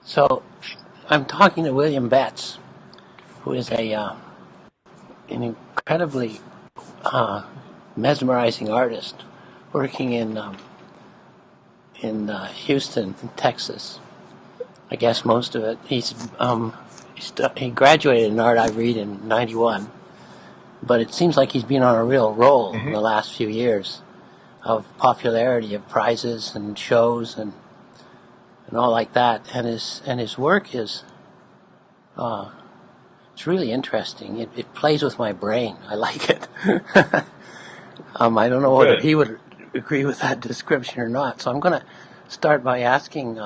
So I'm talking to William Betts, who is an incredibly uh, mesmerizing artist working in Houston, Texas. I guess most of it. He graduated in art, I read, in '91, but it seems like he's been on a real roll in hmm the last few years of popularity, of prizes and shows and all like that. And his work is it's really interesting. It plays with my brain. I like it. I don't know Well, whether good. he would agree with that description or not. So I'm going to start by asking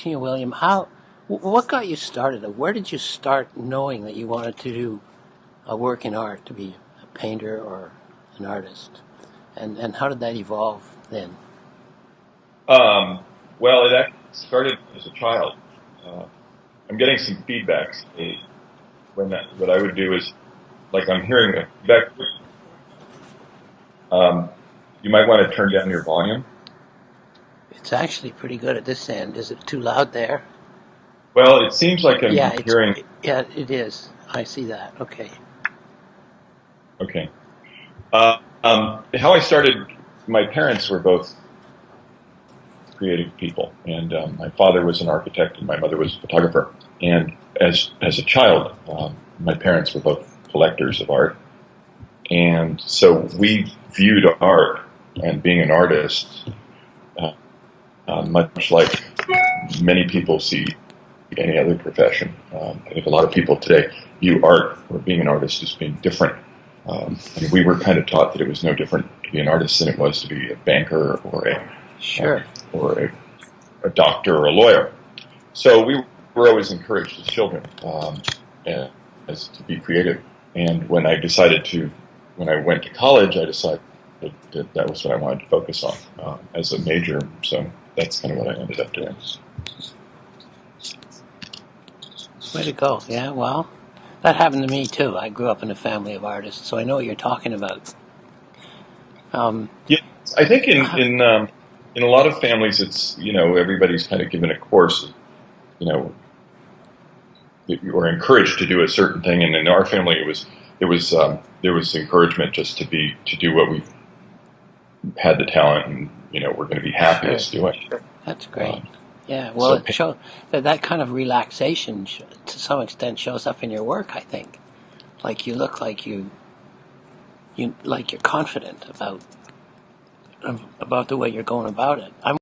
you, William, what got you started? Where did you start knowing that you wanted to do a work in art, to be a painter or an artist? And how did that evolve then? Um, well, it actually started as a child. Uh, I'm getting some feedback. So what I would do is, like, I'm hearing a feedback. Um, you might want to turn down your volume. It's actually pretty good at this end. Is it too loud there? Well, it seems like Yeah, I'm hearing. yeah, it is. I see that. Okay. Okay. How I started. My parents were both creative people, and my father was an architect, and my mother was a photographer. And as a child, my parents were both collectors of art. And so we viewed art and being an artist, uh, much like many people see any other profession. I think a lot of people today view art or being an artist as being different. And we were kind of taught that it was no different to be an artist than it was to be a banker Sure. or a doctor or a lawyer. So we were always encouraged as children as to be creative. And when I went to college, I decided that that was what I wanted to focus on as a major. So that's kind of what I ended up doing. Way to go. Yeah, well, that happened to me too. I grew up in a family of artists, so I know what you're talking about. Um, Yeah, I think uh, in a lot of families, it's everybody's kind of given a course, you know, or encouraged to do a certain thing. And in our family, there was encouragement just to do what we had the talent and we're going to be sure. happiest doing. That's great. Um, Yeah, well, so it show that kind of relaxation to some extent shows up in your work, I think. Like you look like you like you're confident about the way you're going about it. I'm